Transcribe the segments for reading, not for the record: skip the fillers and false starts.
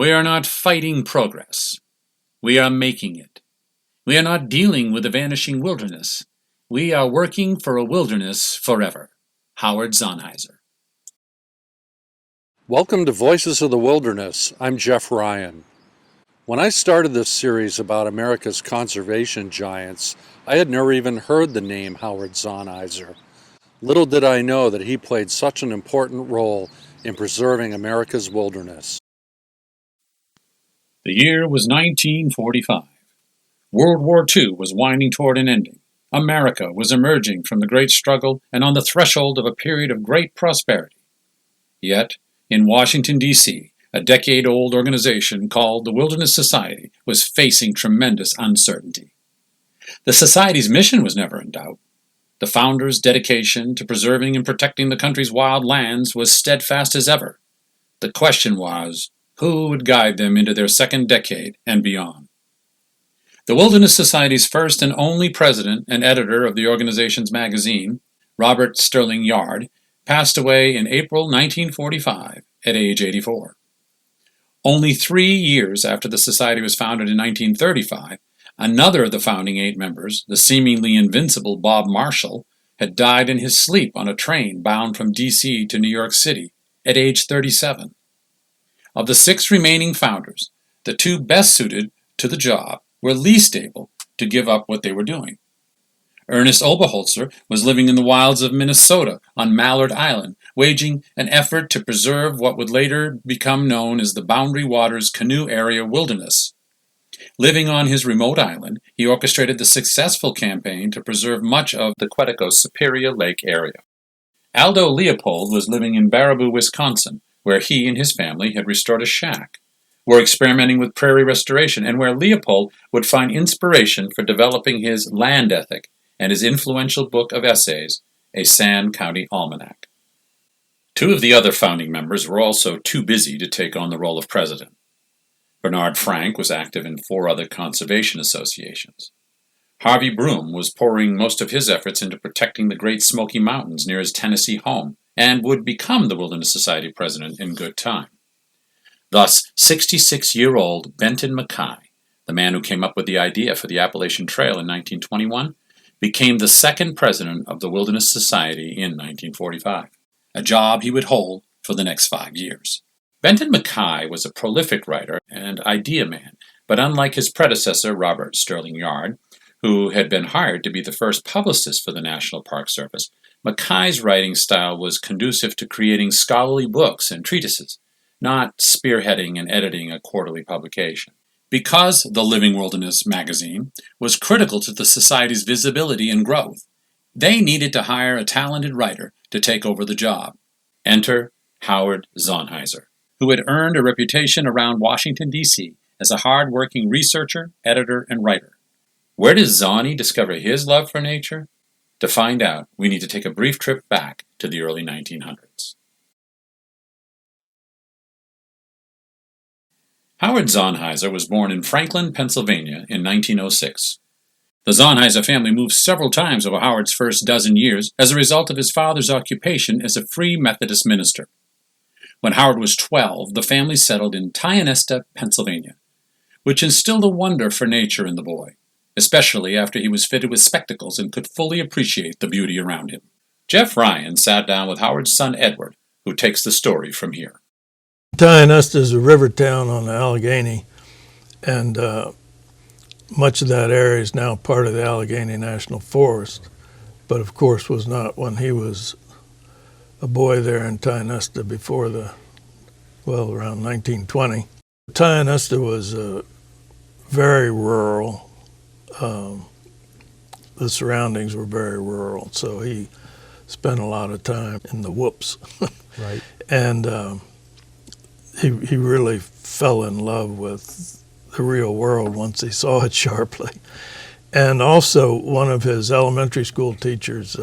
We are not fighting progress. We are making it. We are not dealing with a vanishing wilderness. We are working for a wilderness forever. Howard Zahniser. Welcome to Voices of the Wilderness. I'm Jeff Ryan. When I started this series about America's conservation giants, I had never even heard the name Howard Zahniser. Little did I know that he played such an important role in preserving America's wilderness. The year was 1945. World War II was winding toward an ending. America was emerging from the great struggle and on the threshold of a period of great prosperity. Yet, in Washington, D.C., a decade-old organization called the Wilderness Society was facing tremendous uncertainty. The Society's mission was never in doubt. The founders' dedication to preserving and protecting the country's wild lands was steadfast as ever. The question was, who would guide them into their second decade and beyond? The Wilderness Society's first and only president and editor of the organization's magazine, Robert Sterling Yard, passed away in April 1945 at age 84. Only 3 years after the Society was founded in 1935, another of the founding 8 members, the seemingly invincible Bob Marshall, had died in his sleep on a train bound from D.C. to New York City at age 37. Of the 6 remaining founders, the 2 best suited to the job were least able to give up what they were doing. Ernest Oberholzer was living in the wilds of Minnesota on Mallard Island, waging an effort to preserve what would later become known as the Boundary Waters Canoe Area Wilderness. Living on his remote island, he orchestrated the successful campaign to preserve much of the Quetico-Superior Lake area. Aldo Leopold was living in Baraboo, Wisconsin, where he and his family had restored a shack, were experimenting with prairie restoration, and where Leopold would find inspiration for developing his land ethic and his influential book of essays, A Sand County Almanac. 2 of the other founding members were also too busy to take on the role of president. Bernard Frank was active in 4 other conservation associations. Harvey Broom was pouring most of his efforts into protecting the Great Smoky Mountains near his Tennessee home, and would become the Wilderness Society president in good time. Thus, 66-year-old Benton Mackay, the man who came up with the idea for the Appalachian Trail in 1921, became the second president of the Wilderness Society in 1945, a job he would hold for the next 5 years. Benton Mackay was a prolific writer and idea man, but unlike his predecessor, Robert Sterling Yard, who had been hired to be the first publicist for the National Park Service, Mackay's writing style was conducive to creating scholarly books and treatises, not spearheading and editing a quarterly publication. Because the Living Wilderness magazine was critical to the Society's visibility and growth, they needed to hire a talented writer to take over the job. Enter Howard Zahniser, who had earned a reputation around Washington, D.C. as a hard-working researcher, editor, and writer. Where does Zahni discover his love for nature? To find out, we need to take a brief trip back to the early 1900s. Howard Zahniser was born in Franklin, Pennsylvania in 1906. The Zahniser family moved several times over Howard's first dozen years as a result of his father's occupation as a Free Methodist minister. When Howard was 12, the family settled in Tionesta, Pennsylvania, which instilled a wonder for nature in the boy, especially after he was fitted with spectacles and could fully appreciate the beauty around him. Jeff Ryan sat down with Howard's son Edward, who takes the story from here. Tionesta is a river town on the Allegheny, and much of that area is now part of the Allegheny National Forest, but of course was not when he was a boy there in Tionesta before around 1920. Tionesta was very rural. The surroundings were very rural, so he spent a lot of time in the whoops. Right. And he really fell in love with the real world once he saw it sharply. And also, one of his elementary school teachers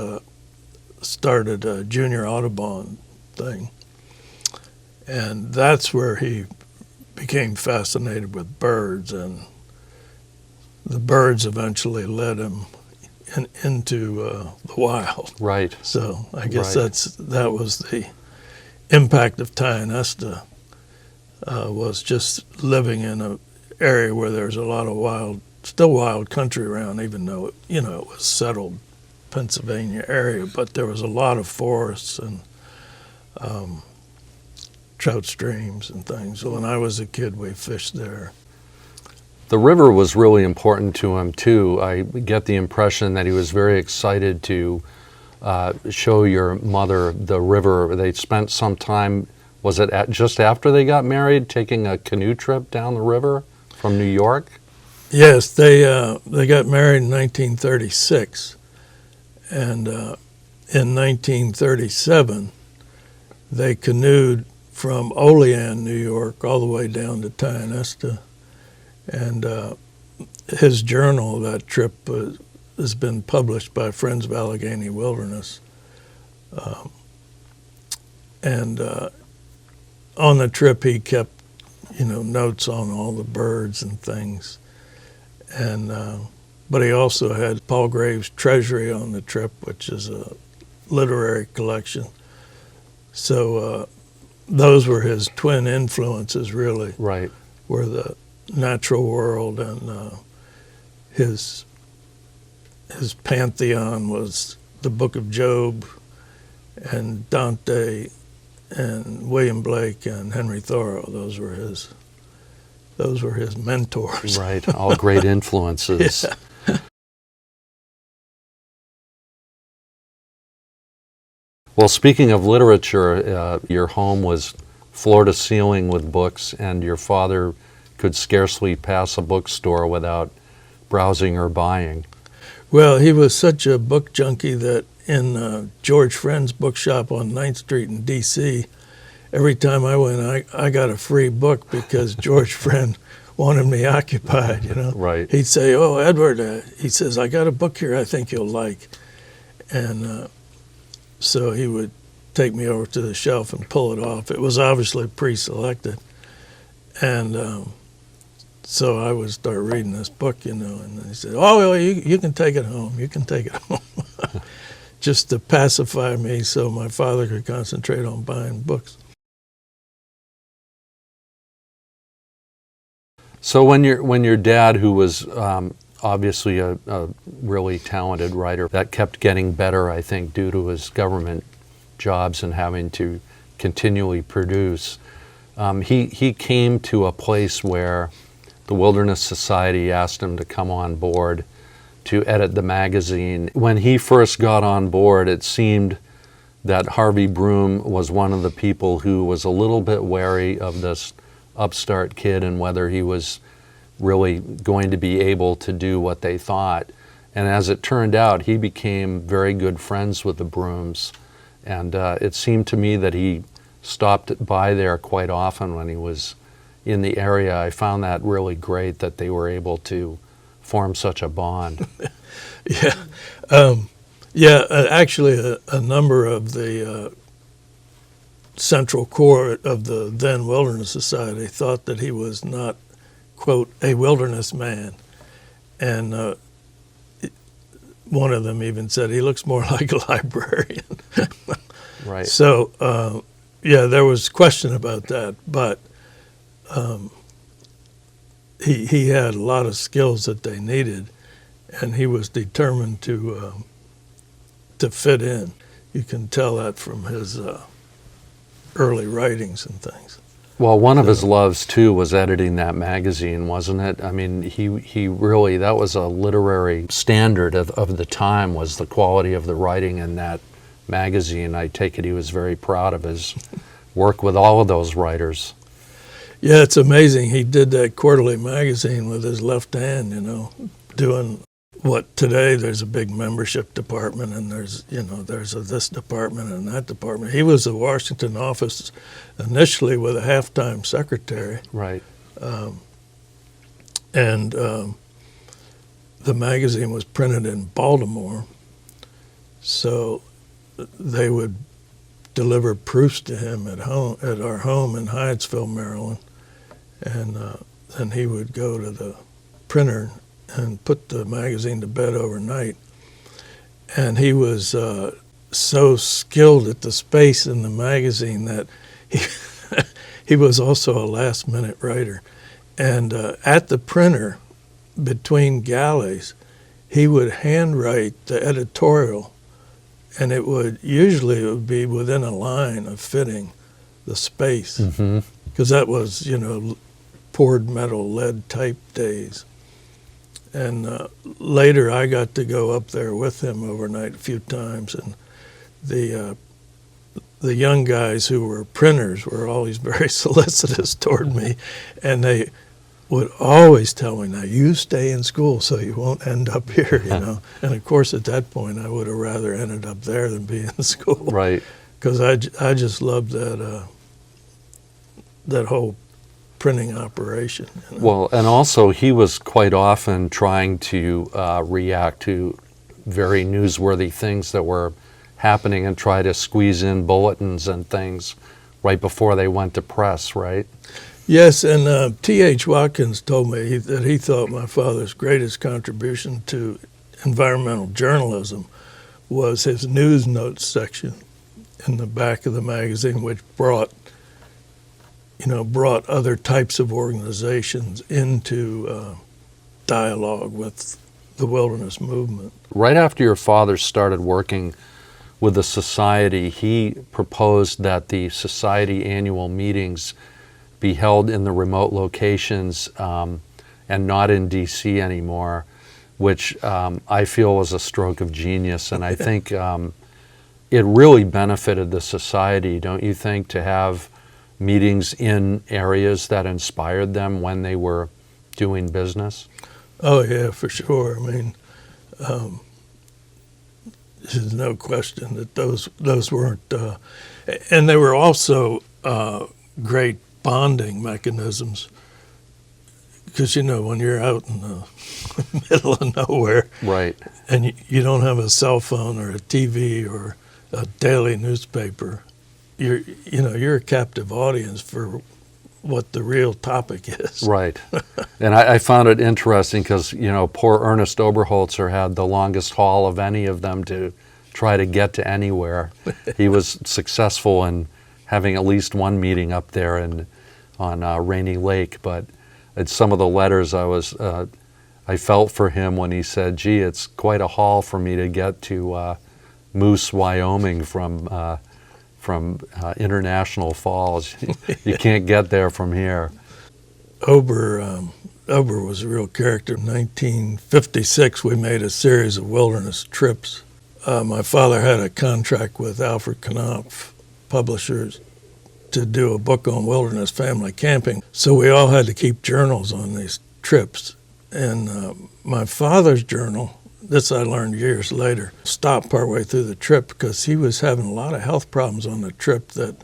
started a junior Audubon thing. And that's where he became fascinated with birds, and the birds eventually led him into the wild. Right. So I guess that was the impact of Tionesta was just living in an area where there's a lot of still wild country around, even though it was settled Pennsylvania area, but there was a lot of forests and trout streams and things. So when I was a kid, we fished there. The river was really important to him too. I get the impression that he was very excited to show your mother the river. They spent some time, was it just after they got married, taking a canoe trip down the river from New York? Yes, they got married in 1936, and in 1937 they canoed from Olean, New York, all the way down to Tionesta. And his journal of that trip has been published by Friends of Allegheny Wilderness. And on the trip, he kept, notes on all the birds and things. And but he also had Paul Graves' Treasury on the trip, which is a literary collection. So those were his twin influences, really. Right. Were the natural world, and his pantheon was the Book of Job and Dante and William Blake and Henry Thoreau. Those were his mentors. Right, all great influences. Yeah. Well, speaking of literature, your home was floor to ceiling with books, and your father could scarcely pass a bookstore without browsing or buying. Well, he was such a book junkie that in George Friend's bookshop on 9th Street in D.C., every time I went, I got a free book because George Friend wanted me occupied, Right. He'd say, "Oh, Edward," he says, "I got a book here I think you'll like." And so he would take me over to the shelf and pull it off. It was obviously pre-selected. And so I would start reading this book, and he said, "Oh, well, you can take it home. You can take it home." Just to pacify me so my father could concentrate on buying books. So when your dad, who was obviously a really talented writer, that kept getting better, I think, due to his government jobs and having to continually produce, he came to a place where the Wilderness Society asked him to come on board to edit the magazine. When he first got on board, it seemed that Harvey Broom was one of the people who was a little bit wary of this upstart kid and whether he was really going to be able to do what they thought. And as it turned out, he became very good friends with the Brooms. And it seemed to me that he stopped by there quite often when he was in the area. I found that really great that they were able to form such a bond. Yeah. Actually, a number of the central core of the then Wilderness Society thought that he was not, quote, a wilderness man. And one of them even said he looks more like a librarian. Right. So, there was question about that, but he had a lot of skills that they needed, and he was determined to fit in. You can tell that from his early writings and things. Well, one of his loves, too, was editing that magazine, wasn't it? I mean, he really, that was a literary standard of the time, was the quality of the writing in that magazine. I take it he was very proud of his work with all of those writers. Yeah, it's amazing. He did that quarterly magazine with his left hand, doing what today there's a big membership department and there's this department and that department. He was the Washington office initially with a half-time secretary. Right. And the magazine was printed in Baltimore, so they would deliver proofs to him at our home in Hyattsville, Maryland, and then he would go to the printer and put the magazine to bed overnight. And he was so skilled at the space in the magazine that he was also a last-minute writer. And at the printer, between galleys, he would handwrite the editorial, and it would be within a line of fitting the space, because that was, poured metal lead type days. And later I got to go up there with him overnight a few times, and the young guys who were printers were always very solicitous toward me, and they would always tell me, now you stay in school so you won't end up here, And of course at that point I would have rather ended up there than be in school. Right. Because I just loved that whole printing operation. Well, and also he was quite often trying to react to very newsworthy things that were happening and try to squeeze in bulletins and things right before they went to press, right? Yes, and T.H. Watkins told me that he thought my father's greatest contribution to environmental journalism was his news notes section in the back of the magazine, which brought other types of organizations into dialogue with the wilderness movement. Right after your father started working with the society, he proposed that the society annual meetings be held in the remote locations and not in D.C. anymore, which I feel was a stroke of genius. And I think it really benefited the society, don't you think, to have meetings in areas that inspired them when they were doing business? Oh, yeah, for sure. I mean, there's no question that those weren't, and they were also great bonding mechanisms, because when you're out in the middle of nowhere, right, and you don't have a cell phone or a TV or a daily newspaper, you're a captive audience for what the real topic is. Right. And I found it interesting because, poor Ernest Oberholzer had the longest haul of any of them to try to get to anywhere. He was successful in having at least one meeting up there on Rainy Lake, but it's some of the letters I felt for him when he said, gee, it's quite a haul for me to get to Moose, Wyoming from International Falls. You can't get there from here. Ober was a real character. In 1956, we made a series of wilderness trips. My father had a contract with Alfred Knopf Publishers to do a book on wilderness family camping. So we all had to keep journals on these trips. And my father's journal, this I learned years later, stopped partway through the trip because he was having a lot of health problems on the trip that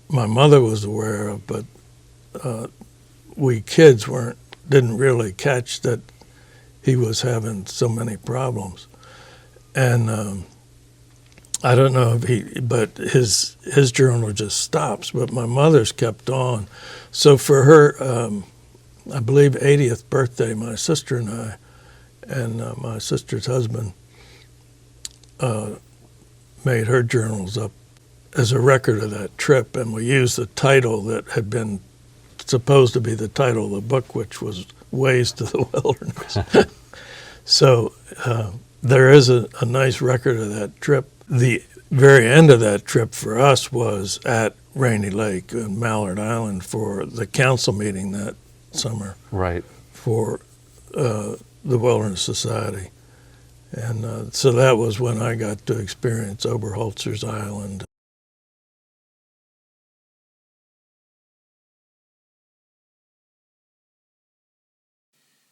my mother was aware of, but we kids didn't really catch that he was having so many problems. And I don't know but his journal just stops, but my mother's kept on. So for her, I believe 80th birthday, my sister and I, and my sister's husband made her journals up as a record of that trip, and we used the title that had been supposed to be the title of the book, which was Ways to the Wilderness. So there is a nice record of that trip. The very end of that trip for us was at Rainy Lake and Mallard Island for the council meeting that summer. Right. For the Wilderness Society. And so that was when I got to experience Oberholzer's Island.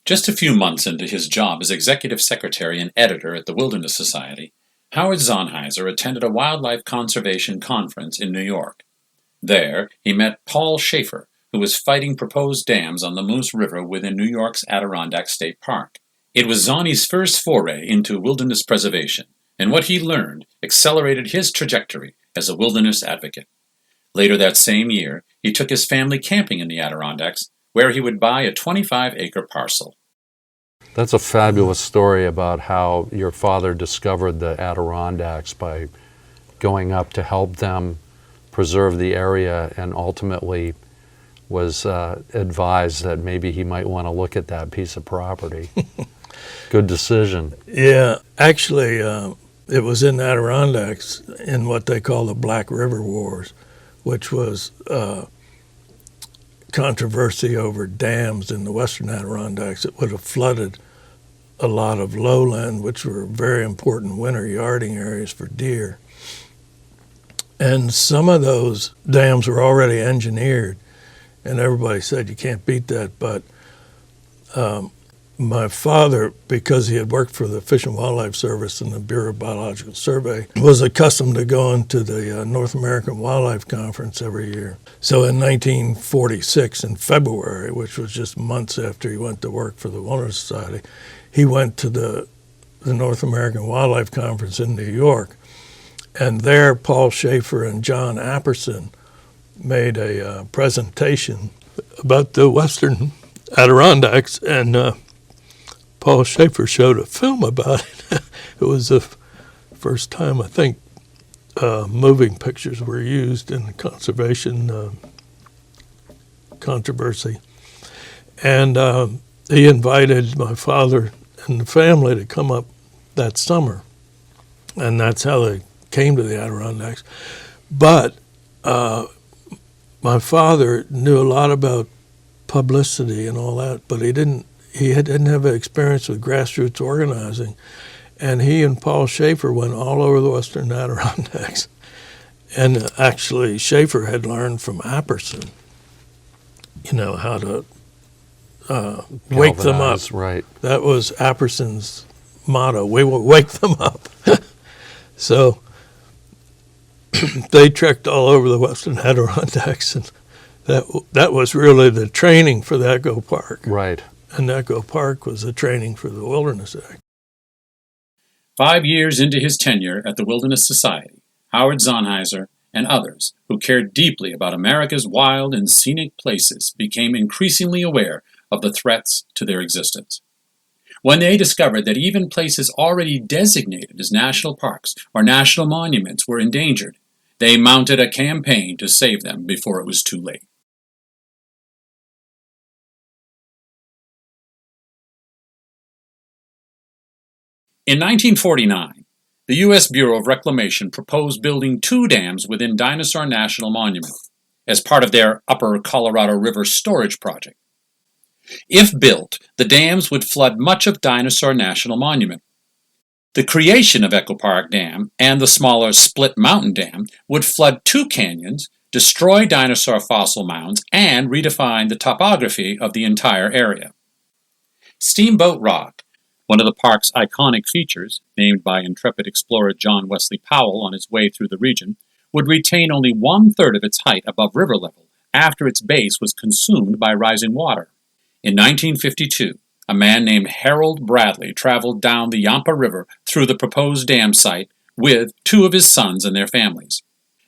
Just a few months into his job as executive secretary and editor at the Wilderness Society, Howard Zahniser attended a wildlife conservation conference in New York. There, he met Paul Schaefer, who was fighting proposed dams on the Moose River within New York's Adirondacks State Park. It was Zahni's first foray into wilderness preservation, and what he learned accelerated his trajectory as a wilderness advocate. Later that same year, he took his family camping in the Adirondacks, where he would buy a 25-acre parcel. That's a fabulous story about how your father discovered the Adirondacks by going up to help them preserve the area and ultimately was advised that maybe he might want to look at that piece of property. Good decision. Yeah, actually, it was in Adirondacks in what they call the Black River Wars, which was controversy over dams in the western Adirondacks. It would have flooded a lot of lowland, which were very important winter yarding areas for deer. And some of those dams were already engineered, and everybody said you can't beat that. But my father, because he had worked for the Fish and Wildlife Service and the Bureau of Biological Survey, was accustomed to going to the North American Wildlife Conference every year. So in 1946, in February, which was just months after he went to work for the Wilderness Society, he went to the North American Wildlife Conference in New York. And there, Paul Schaefer and John Apperson made a presentation about the western Adirondacks, and Paul Schaefer showed a film about it. It was the first time, I think, moving pictures were used in the conservation controversy. And he invited my father and the family to come up that summer. And that's how they came to the Adirondacks. But my father knew a lot about publicity and all that, but he didn't have experience with grassroots organizing. And he and Paul Schaefer went all over the western Adirondacks. And actually, Schaefer had learned from Apperson, how to wake them up. Right. That was Apperson's motto. We will wake them up. So they trekked all over the western Adirondacks, and that was really the training for the Echo Park. Right. And Echo Park was the training for the Wilderness Act. 5 years into his tenure at the Wilderness Society, Howard Zahniser and others who cared deeply about America's wild and scenic places became increasingly aware of the threats to their existence. When they discovered that even places already designated as national parks or national monuments were endangered, they mounted a campaign to save them before it was too late. In 1949, the U.S. Bureau of Reclamation proposed building 2 dams within Dinosaur National Monument as part of their Upper Colorado River Storage Project. If built, the dams would flood much of Dinosaur National Monument. The creation of Echo Park Dam and the smaller Split Mountain Dam would flood 2 canyons, destroy dinosaur fossil mounds, and redefine the topography of the entire area. Steamboat Rock, one of the park's iconic features, named by intrepid explorer John Wesley Powell on his way through the region, would retain only 1/3 of its height above river level after its base was consumed by rising water. In 1952, a man named Harold Bradley traveled down the Yampa River through the proposed dam site with 2 of his sons and their families.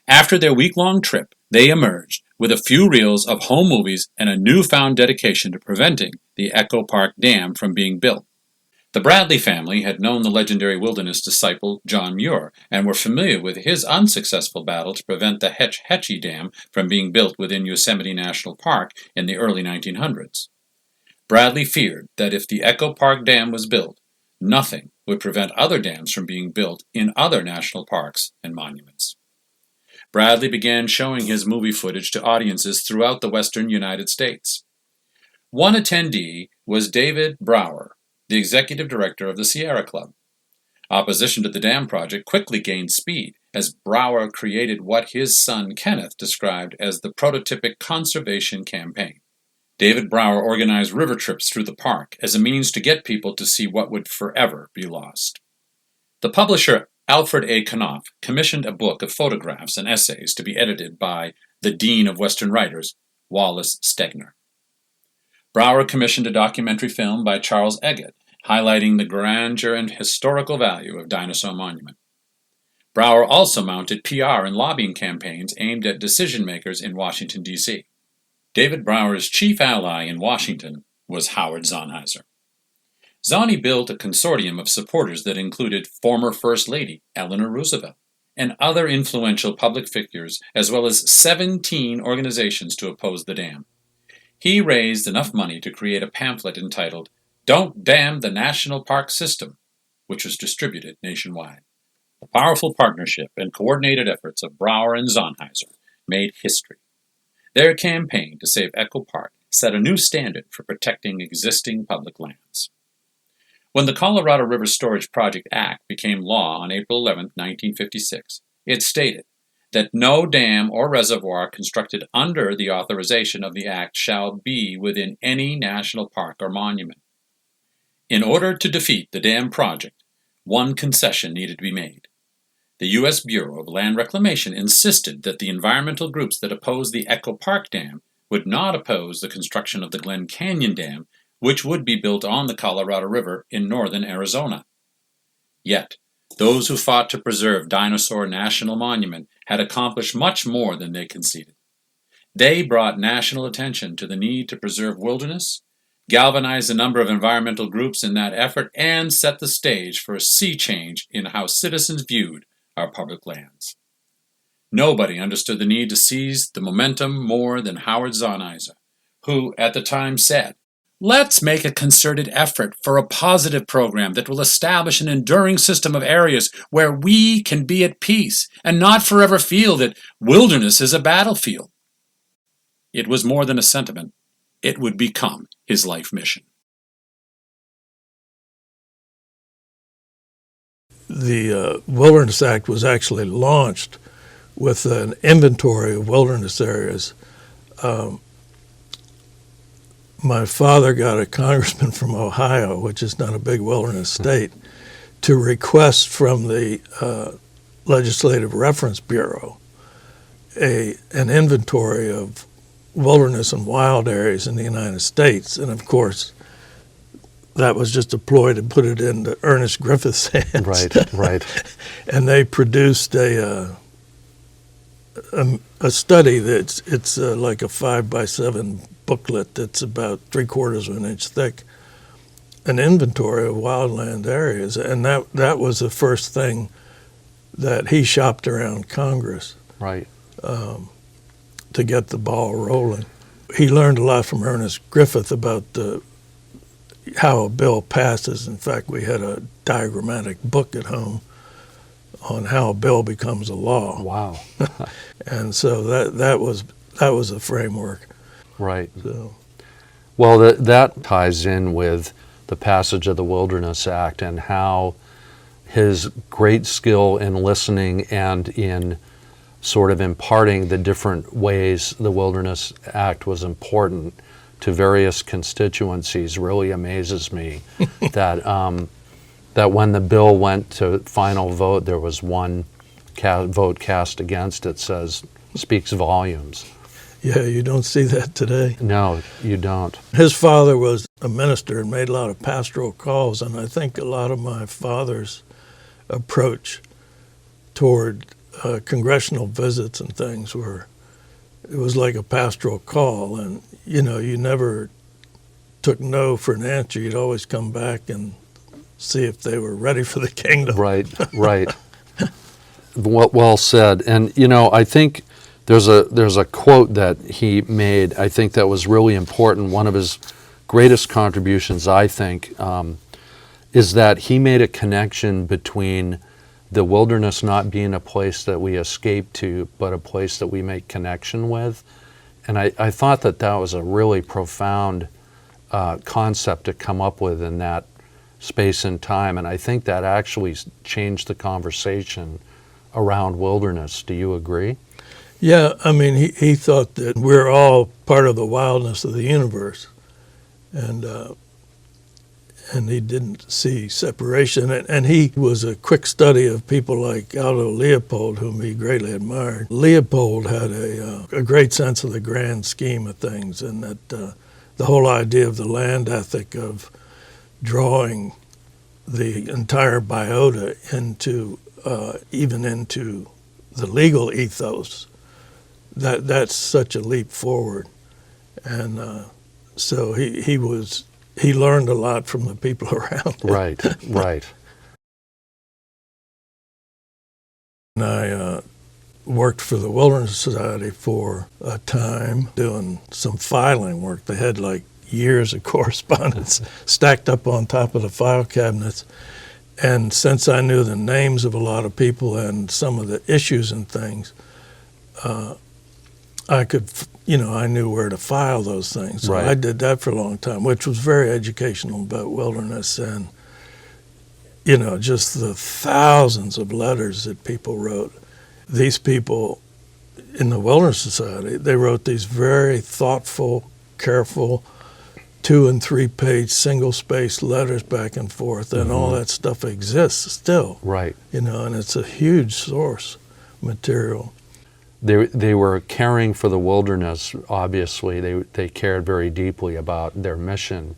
After their week-long trip, they emerged with a few reels of home movies and a newfound dedication to preventing the Echo Park Dam from being built. The Bradley family had known the legendary wilderness disciple John Muir and were familiar with his unsuccessful battle to prevent the Hetch Hetchy Dam from being built within Yosemite National Park in the early 1900s. Bradley feared that if the Echo Park Dam was built, nothing would prevent other dams from being built in other national parks and monuments. Bradley began showing his movie footage to audiences throughout the western United States. One attendee was David Brower, the executive director of the Sierra Club. Opposition to the dam project quickly gained speed as Brower created what his son Kenneth described as the prototypic conservation campaign. David Brower organized river trips through the park as a means to get people to see what would forever be lost. The publisher Alfred A. Knopf commissioned a book of photographs and essays to be edited by the Dean of Western Writers, Wallace Stegner. Brower commissioned a documentary film by Charles Eggett, highlighting the grandeur and historical value of Dinosaur Monument. Brower also mounted PR and lobbying campaigns aimed at decision-makers in Washington, D.C. David Brower's chief ally in Washington was Howard Zahniser. Zahni built a consortium of supporters that included former First Lady Eleanor Roosevelt and other influential public figures, as well as 17 organizations to oppose the dam. He raised enough money to create a pamphlet entitled "Don't Dam the National Park System," which was distributed nationwide. The powerful partnership and coordinated efforts of Brower and Zahniser made history. Their campaign to save Echo Park set a new standard for protecting existing public lands. When the Colorado River Storage Project Act became law on April 11, 1956, it stated that no dam or reservoir constructed under the authorization of the Act shall be within any national park or monument. In order to defeat the dam project, one concession needed to be made. The U.S. Bureau of Land Reclamation insisted that the environmental groups that opposed the Echo Park Dam would not oppose the construction of the Glen Canyon Dam, which would be built on the Colorado River in northern Arizona. Yet, those who fought to preserve Dinosaur National Monument had accomplished much more than they conceded. They brought national attention to the need to preserve wilderness, galvanized a number of environmental groups in that effort, and set the stage for a sea change in how citizens viewed our public lands. Nobody understood the need to seize the momentum more than Howard Zahniser, who at the time said, "Let's make a concerted effort for a positive program that will establish an enduring system of areas where we can be at peace and not forever feel that wilderness is a battlefield." It was more than a sentiment. It would become his life mission. The Wilderness Act was actually launched with an inventory of wilderness areas. My father got a congressman from Ohio, which is not a big wilderness state, to request from the Legislative Reference Bureau an inventory of wilderness and wild areas in the United States. And of course, that was just a ploy to put it into Ernest Griffith's hands. Right. And they produced a study it's like a 5x7 booklet that's about 3/4 of an inch thick, an inventory of wildland areas, and that was the first thing that he shopped around Congress, Right. To get the ball rolling. He learned a lot from Ernest Griffith about how a bill passes. In fact, we had a diagrammatic book at home on how a bill becomes a law. Wow. And so that was a framework. Right. So. Well, that ties in with the passage of the Wilderness Act and how his great skill in listening and in sort of imparting the different ways the Wilderness Act was important to various constituencies really amazes me. that when the bill went to final vote, there was one vote cast against it, speaks volumes. Yeah, you don't see that today. No, you don't. His father was a minister and made a lot of pastoral calls, and I think a lot of my father's approach toward congressional visits and things it was like a pastoral call, and you never took no for an answer. You'd always come back and see if they were ready for the kingdom. Right. Well said. And I think there's a quote that he made, I think that was really important. One of his greatest contributions, I think, is that he made a connection between the wilderness not being a place that we escape to, but a place that we make connection with. And I thought that was a really profound concept to come up with in that space and time. And I think that actually changed the conversation around wilderness. Do you agree? Yeah, I mean, he thought that we're all part of the wildness of the universe. And he didn't see separation. And he was a quick study of people like Aldo Leopold, whom he greatly admired. Leopold had a great sense of the grand scheme of things, and that the whole idea of the land ethic of drawing the entire biota into even into the legal ethos, that's such a leap forward. And so he learned a lot from the people around him. Right. And I worked for the Wilderness Society for a time doing some filing work. They had like years of correspondence stacked up on top of the file cabinets. And since I knew the names of a lot of people and some of the issues and things, I could, I knew where to file those things. So Right. I did that for a long time, which was very educational about wilderness and, just the thousands of letters that people wrote. These people in the Wilderness Society, they wrote these very thoughtful, careful, 2- and 3-page single-spaced letters back and forth, and all that stuff exists still. Right. And it's a huge source material. They were caring for the wilderness, obviously. They cared very deeply about their mission.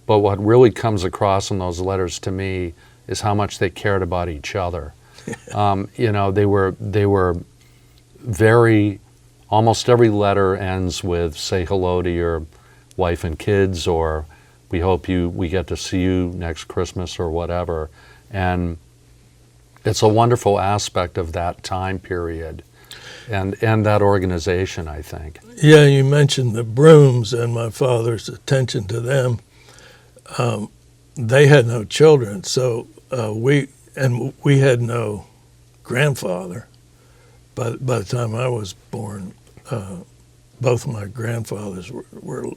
But what really comes across in those letters to me is how much they cared about each other. They were very, almost every letter ends with say hello to your wife and kids, or we hope we get to see you next Christmas or whatever. And it's a wonderful aspect of that time period and that organization, I think. Yeah, you mentioned the Brooms and my father's attention to them. They had no children, so we had no grandfather. By the time I was born, both of my grandfathers were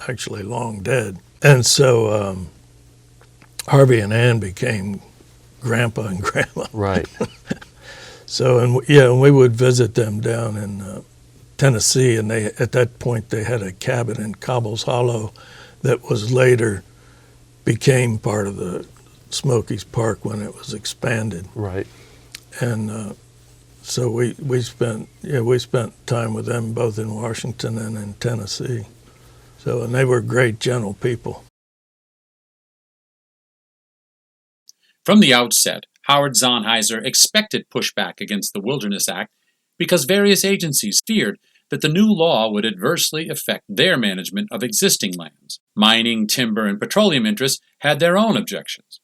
actually long dead. And so Harvey and Ann became grandpa and grandma. Right. So, and we would visit them down in Tennessee, and at that point they had a cabin in Cobble's Hollow that was later became part of the Smokies Park when it was expanded. Right. And so we spent time with them both in Washington and in Tennessee. So, and they were great, gentle people. From the outset, Howard Zahniser expected pushback against the Wilderness Act because various agencies feared that the new law would adversely affect their management of existing lands. Mining, timber, and petroleum interests had their own objections.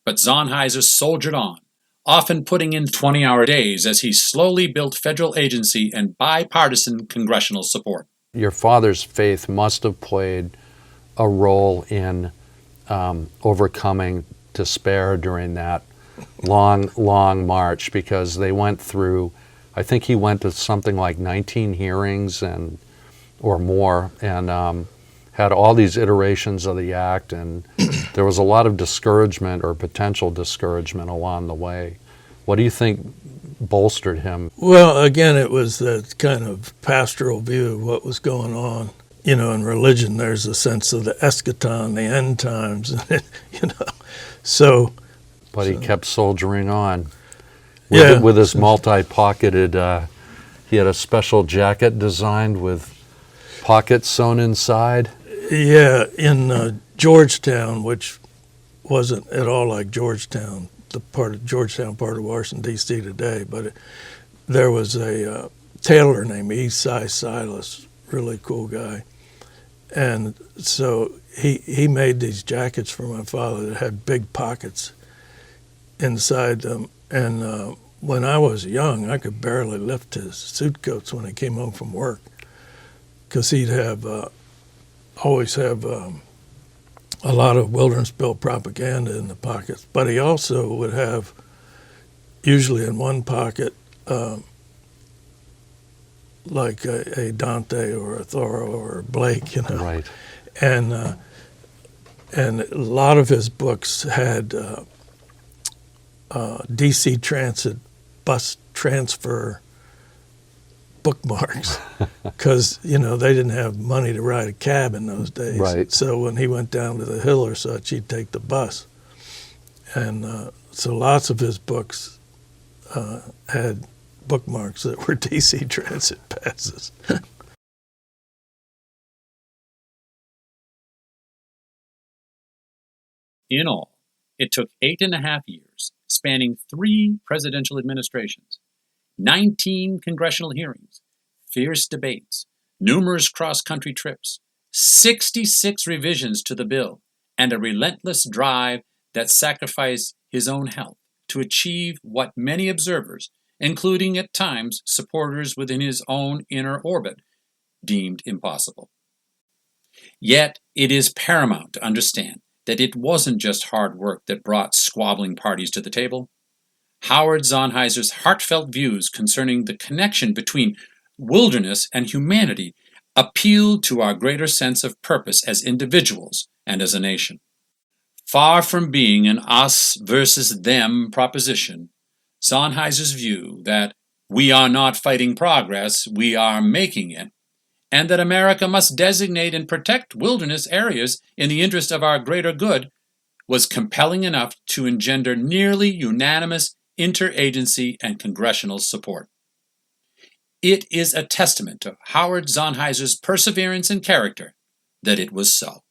But Zahniser soldiered on, often putting in 20-hour days as he slowly built federal agency and bipartisan congressional support. Your father's faith must have played a role in overcoming despair during that long march, because they went through, I think he went to something like 19 hearings or more, and had all these iterations of the act, and there was a lot of discouragement or potential discouragement along the way. What do you think bolstered him? Well, again, it was that kind of pastoral view of what was going on. In religion, there's a sense of the eschaton, the end times, So. But he kept soldiering on. With his multi-pocketed, he had a special jacket designed with pockets sewn inside. Yeah, in Georgetown, which wasn't at all like Georgetown, the part of Georgetown, part of Washington, D.C. today, but there was a tailor named Esai Silas, really cool guy. And so he made these jackets for my father that had big pockets inside them. And when I was young, I could barely lift his suit coats when he came home from work, because he'd always have a lot of Wilderness Bill propaganda in the pockets. But he also would have, usually in one pocket, like a Dante or a Thoreau or a Blake, Right. And a lot of his books had DC Transit bus transfer bookmarks, because they didn't have money to ride a cab in those days. Right. So when he went down to the hill or such, he'd take the bus, and so lots of his books had bookmarks that were DC Transit passes. In all, it took 8.5 years, spanning 3 presidential administrations, 19 congressional hearings, fierce debates, numerous cross-country trips, 66 revisions to the bill, and a relentless drive that sacrificed his own health to achieve what many observers including at times supporters within his own inner orbit, deemed impossible. Yet it is paramount to understand that it wasn't just hard work that brought squabbling parties to the table. Howard Zahniser's heartfelt views concerning the connection between wilderness and humanity appealed to our greater sense of purpose as individuals and as a nation. Far from being an us versus them proposition, Zahniser's view that we are not fighting progress, we are making it, and that America must designate and protect wilderness areas in the interest of our greater good was compelling enough to engender nearly unanimous interagency and congressional support. It is a testament to Howard Zahniser's perseverance and character that it was so.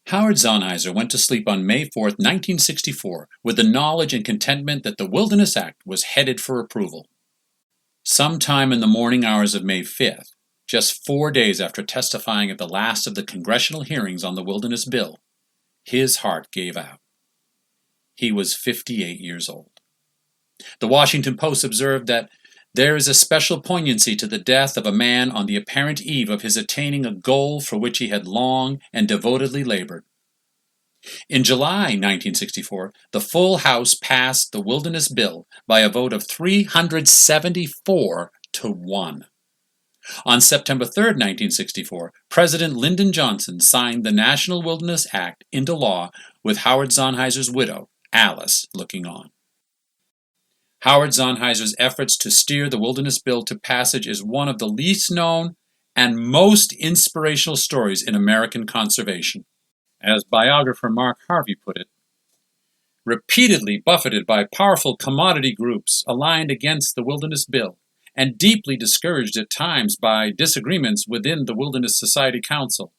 Howard Zahniser went to sleep on May 4, 1964, with the knowledge and contentment that the Wilderness Act was headed for approval. Sometime in the morning hours of May 5th, just 4 days after testifying at the last of the congressional hearings on the Wilderness Bill, his heart gave out. He was 58 years old. The Washington Post observed that there is a special poignancy to the death of a man on the apparent eve of his attaining a goal for which he had long and devotedly labored. In July 1964, the full House passed the Wilderness Bill by a vote of 374 to 1. On September 3, 1964, President Lyndon Johnson signed the National Wilderness Act into law with Howard Zahniser's widow, Alice, looking on. Howard Zahniser's efforts to steer the Wilderness Bill to passage is one of the least known and most inspirational stories in American conservation. As biographer Mark Harvey put it, repeatedly buffeted by powerful commodity groups aligned against the Wilderness Bill, and deeply discouraged at times by disagreements within the Wilderness Society Council,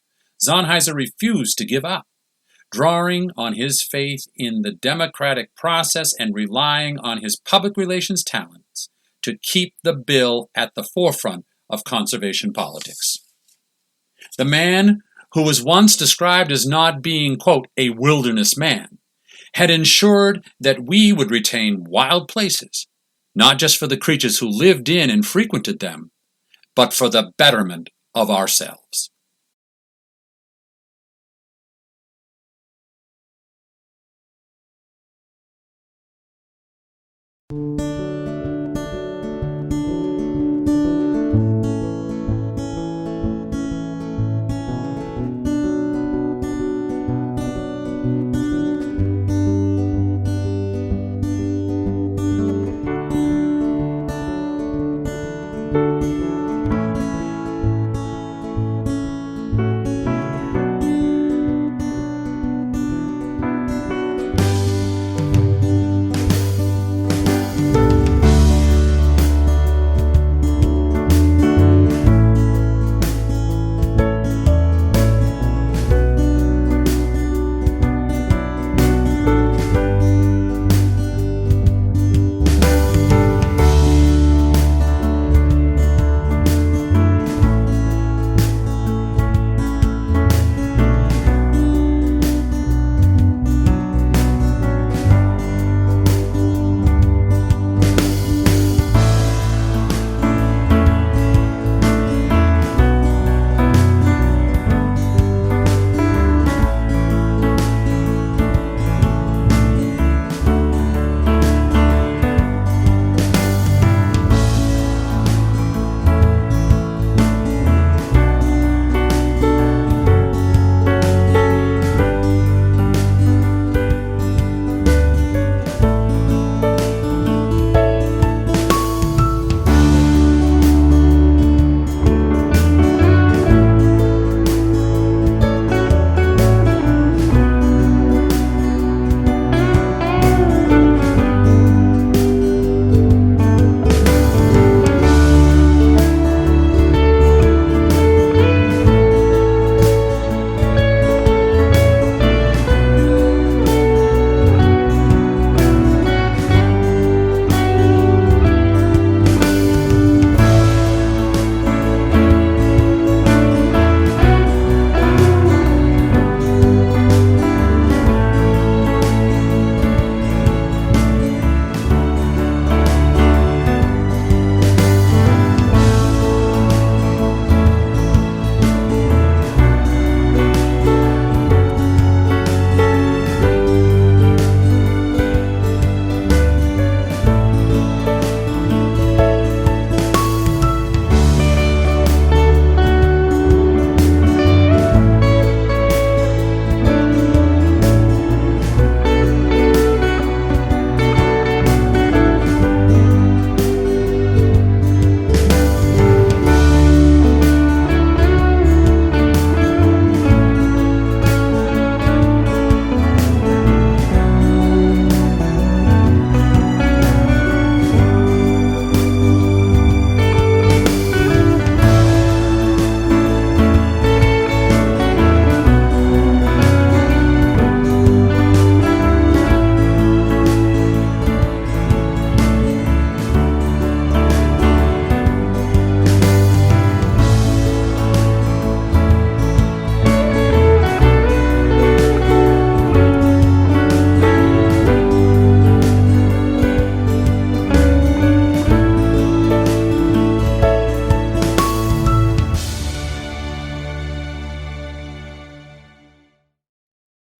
Zahniser refused to give up, drawing on his faith in the democratic process and relying on his public relations talents to keep the bill at the forefront of conservation politics. The man who was once described as not being, quote, a wilderness man, had ensured that we would retain wild places, not just for the creatures who lived in and frequented them, but for the betterment of ourselves.